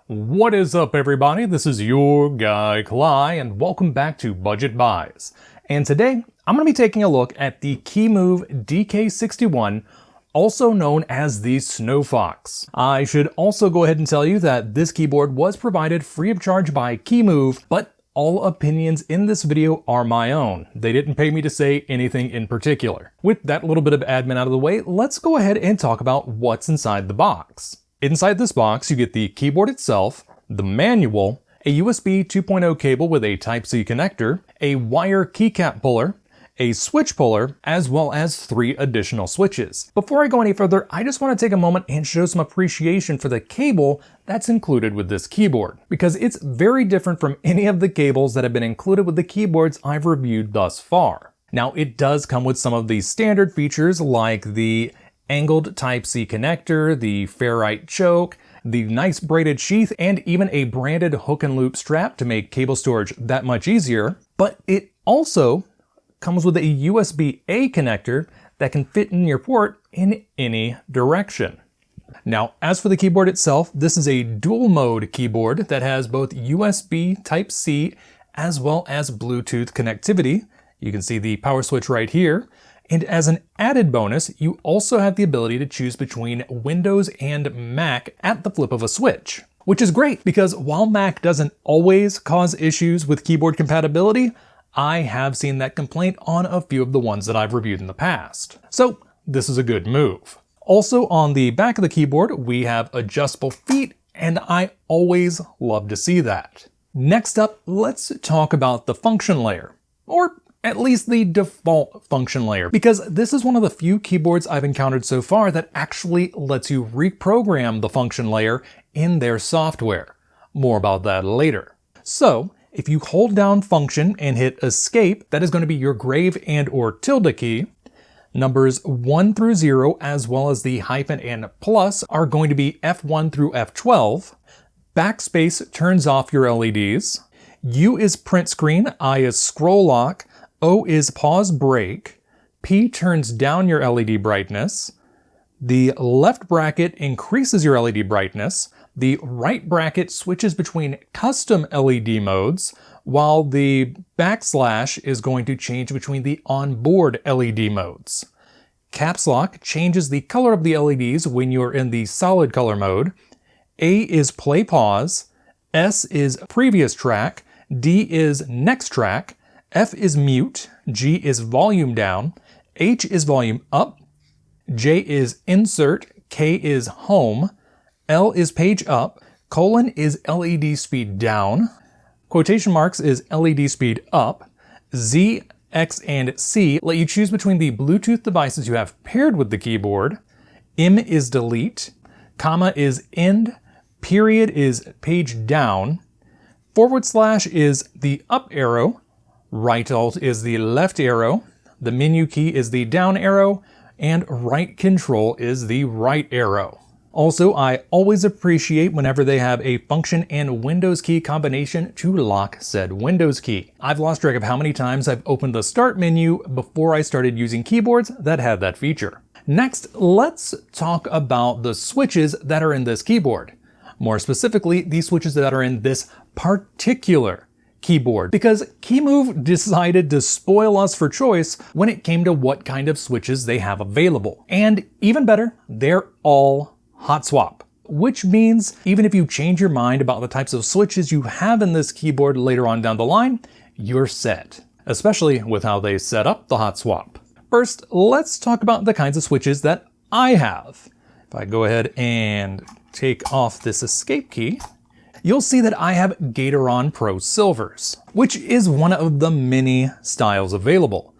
What is up, everybody? This is your guy Kailh, and welcome back to Budget Buys. And today, I'm going to be taking a look at the Kemove DK61, also known as the Snowfox. I should also go ahead and tell you that this keyboard was provided free of charge by Kemove, but all opinions in this video are my own. They didn't pay me to say anything in particular. With that little bit of admin out of the way, let's go ahead and talk about what's inside the box. Inside this box, you get the keyboard itself, the manual, a USB 2.0 cable with a Type-C connector, a wire keycap puller, a switch puller, as well as 3 additional switches. Before I go any further, I just want to take a moment and show some appreciation for the cable that's included with this keyboard, because it's very different from any of the cables that have been included with the keyboards I've reviewed thus far. Now, it does come with some of the standard features like the angled Type-C connector, the ferrite choke, the nice braided sheath, and even a branded hook and loop strap to make cable storage that much easier. But it also comes with a USB-A connector that can fit in your port in any direction. Now, as for the keyboard itself, this is a dual mode keyboard that has both USB Type-C as well as Bluetooth connectivity. You can see the power switch right here. And as an added bonus, you also have the ability to choose between Windows and Mac at the flip of a switch, which is great because while Mac doesn't always cause issues with keyboard compatibility, I have seen that complaint on a few of the ones that I've reviewed in the past. So this is a good move. Also on the back of the keyboard, we have adjustable feet, and I always love to see that. Next up, let's talk about the function layer, or at least the default function layer, because this is one of the few keyboards I've encountered so far that actually lets you reprogram the function layer in their software. More about that later. So, if you hold down function and hit escape, that is going to be your grave and or tilde key. Numbers 1 through 0, as well as the hyphen and plus, are going to be F1 through F12. Backspace turns off your LEDs. U is print screen, I is scroll lock, O is pause break, P turns down your LED brightness, the left bracket increases your LED brightness, the right bracket switches between custom LED modes, while the backslash is going to change between the onboard LED modes. Caps lock changes the color of the LEDs when you're in the solid color mode. A is play pause, S is previous track, D is next track, F is mute, G is volume down, H is volume up, J is insert, K is home, L is page up, colon is LED speed down, quotation marks is LED speed up, Z, X, and C let you choose between the Bluetooth devices you have paired with the keyboard, M is delete, comma is end, period is page down, / is the up arrow, right alt is the left arrow, the menu key is the down arrow, and right control is the right arrow. Also, I always appreciate whenever they have a function and Windows key combination to lock said Windows key. I've lost track of how many times I've opened the start menu before I started using keyboards that had that feature. Next, let's talk about the switches that are in this keyboard. More specifically, the switches that are in this particular keyboard, because Kemove decided to spoil us for choice when it came to what kind of switches they have available. And even better, they're all hot swap, which means even if you change your mind about the types of switches you have in this keyboard later on down the line, you're set, especially with how they set up the hot swap. First, let's talk about the kinds of switches that I have. If I go ahead and take off this escape key, you'll see that I have Gateron Pro Silvers, which is one of the many styles available.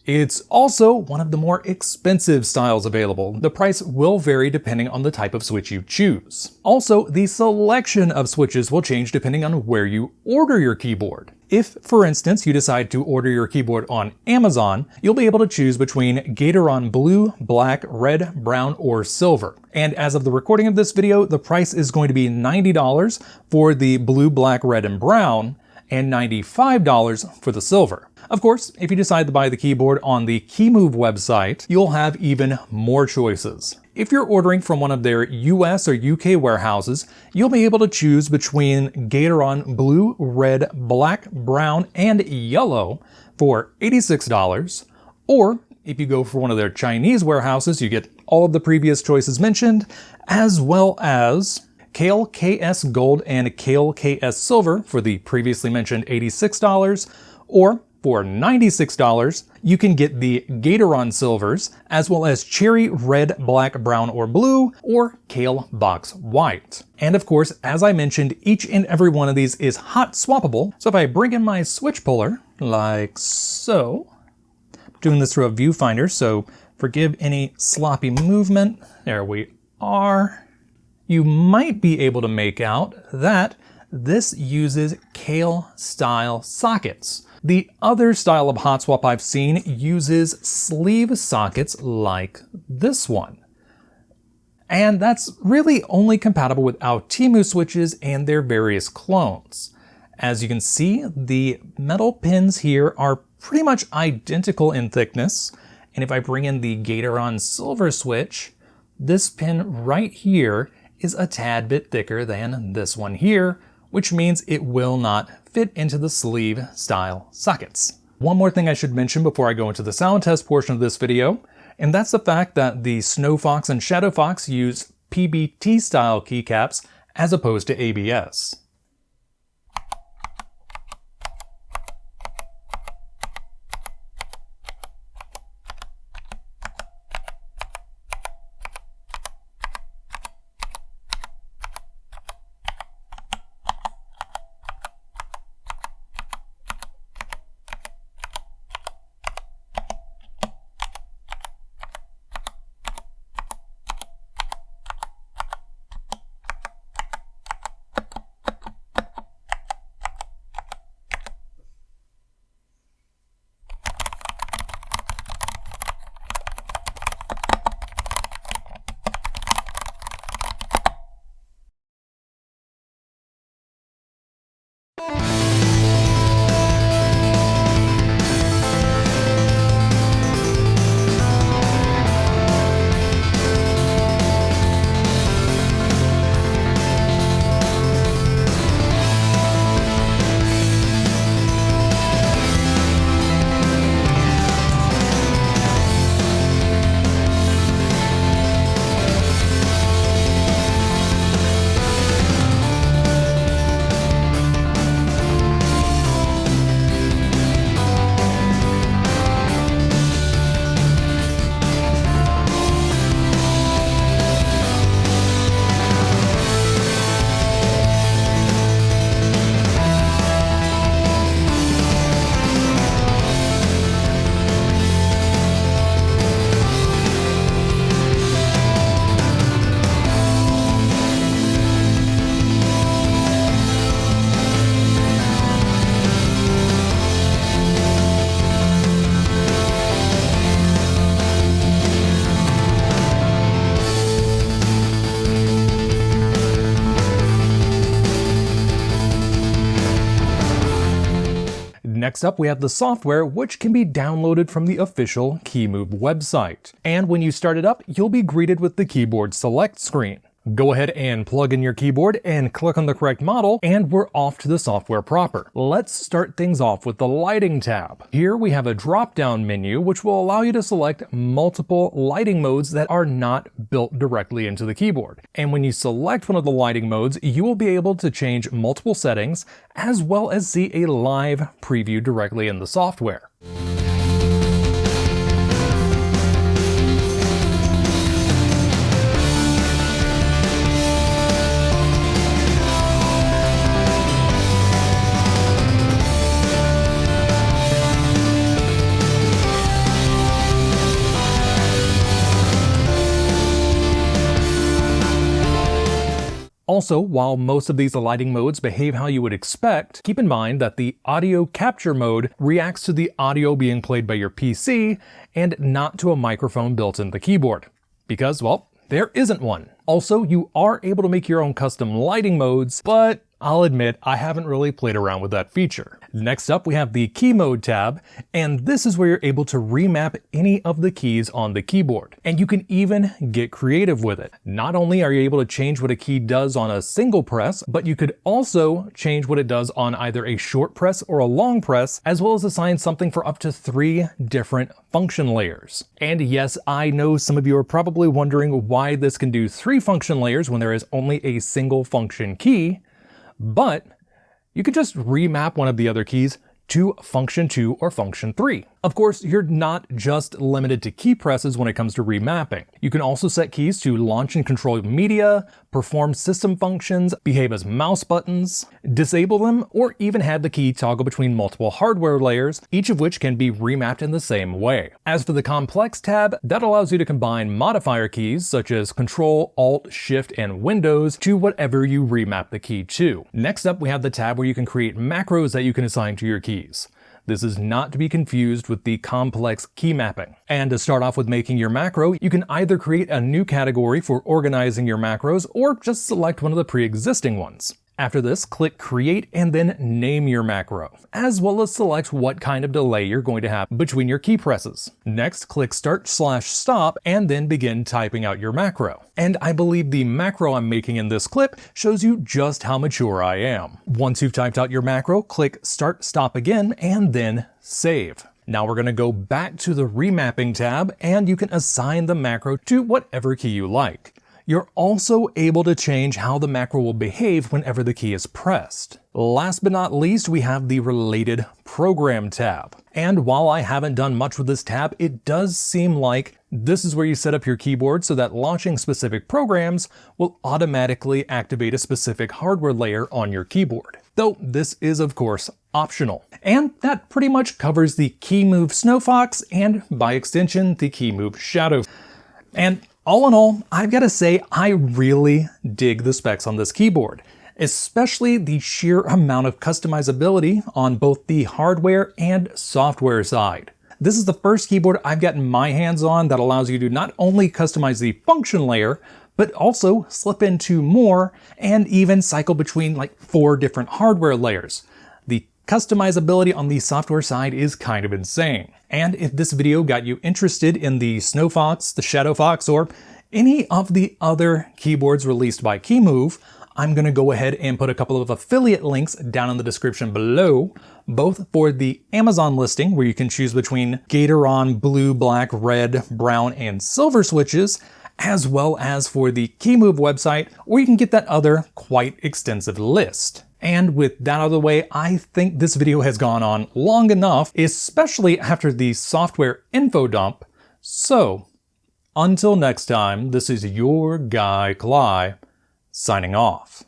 It's also one of the more expensive styles available. The price will vary depending on the type of switch you choose. Also, the selection of switches will change depending on where you order your keyboard. If, for instance, you decide to order your keyboard on Amazon, you'll be able to choose between Gateron Blue, Black, Red, Brown, or Silver. And as of the recording of this video, the price is going to be $90 for the Blue, Black, Red, and Brown, and $95 for the Silver. Of course, if you decide to buy the keyboard on the Kemove website, you'll have even more choices. If you're ordering from one of their US or UK warehouses, you'll be able to choose between Gateron blue, red, black, brown, and yellow for $86, or if you go for one of their Chinese warehouses, you get all of the previous choices mentioned, as well as Kailh KS Gold and Kailh KS Silver for the previously mentioned $86, or for $96, you can get the Gateron Silvers, as well as Cherry Red, Black, Brown, or Blue, or Kailh Box White. And of course, as I mentioned, each and every one of these is hot swappable. So if I bring in my switch puller, like so, doing this through a viewfinder, so forgive any sloppy movement. There we are. You might be able to make out that this uses Kailh style sockets. The other style of hot swap I've seen uses sleeve sockets like this one. And that's really only compatible with Altimu switches and their various clones. As you can see, the metal pins here are pretty much identical in thickness. And if I bring in the Gateron Silver switch, this pin right here is a tad bit thicker than this one here, which means it will not fit into the sleeve style sockets. One more thing I should mention before I go into the sound test portion of this video, and that's the fact that the Snowfox and Shadowfox use PBT style keycaps as opposed to ABS. Next up, we have the software, which can be downloaded from the official Kemove website. And when you start it up, you'll be greeted with the keyboard select screen. Go ahead and plug in your keyboard and click on the correct model, and we're off to the software proper. Let's start things off with the lighting tab. Here we have a drop-down menu which will allow you to select multiple lighting modes that are not built directly into the keyboard. And when you select one of the lighting modes, you will be able to change multiple settings as well as see a live preview directly in the software. Also, while most of these lighting modes behave how you would expect, keep in mind that the audio capture mode reacts to the audio being played by your PC and not to a microphone built into the keyboard. Because, well, there isn't one. Also, you are able to make your own custom lighting modes, but I'll admit I haven't really played around with that feature. Next up, we have the Key Mode tab, and this is where you're able to remap any of the keys on the keyboard. And you can even get creative with it. Not only are you able to change what a key does on a single press, but you could also change what it does on either a short press or a long press, as well as assign something for up to 3 different function layers. And yes, I know some of you are probably wondering why this can do 3 function layers when there is only a single function key, but you could just remap one of the other keys to function 2 or function 3. Of course, you're not just limited to key presses when it comes to remapping. You can also set keys to launch and control media, perform system functions, behave as mouse buttons, disable them, or even have the key toggle between multiple hardware layers, each of which can be remapped in the same way. As for the complex tab, that allows you to combine modifier keys such as Control, Alt, Shift, and Windows to whatever you remap the key to. Next up, we have the tab where you can create macros that you can assign to your keys. This is not to be confused with the complex key mapping. And to start off with making your macro, you can either create a new category for organizing your macros or just select one of the pre-existing ones. After this, click Create and then name your macro, as well as select what kind of delay you're going to have between your key presses. Next, click Start/Stop and then begin typing out your macro. And I believe the macro I'm making in this clip shows you just how mature I am. Once you've typed out your macro, click Start/Stop again and then Save. Now we're going to go back to the Remapping tab and you can assign the macro to whatever key you like. You're also able to change how the macro will behave whenever the key is pressed. Last but not least, we have the Related Program tab. And while I haven't done much with this tab, it does seem like this is where you set up your keyboard so that launching specific programs will automatically activate a specific hardware layer on your keyboard. Though this is of course optional. And that pretty much covers the Kemove Snowfox and by extension the Kemove Shadow. And all in all, I've got to say I really dig the specs on this keyboard, especially the sheer amount of customizability on both the hardware and software side. This is the first keyboard I've gotten my hands on that allows you to not only customize the function layer, but also slip into more and even cycle between like 4 different hardware layers. The customizability on the software side is kind of insane. And if this video got you interested in the Snowfox, the Shadowfox, or any of the other keyboards released by Kemove, I'm going to go ahead and put a couple of affiliate links down in the description below, both for the Amazon listing where you can choose between Gateron blue, black, red, brown, and silver switches, as well as for the Kemove website where you can get that other quite extensive list. And with that out of the way, I think this video has gone on long enough, especially after the software info dump. So, until next time, this is your guy, Kailh, signing off.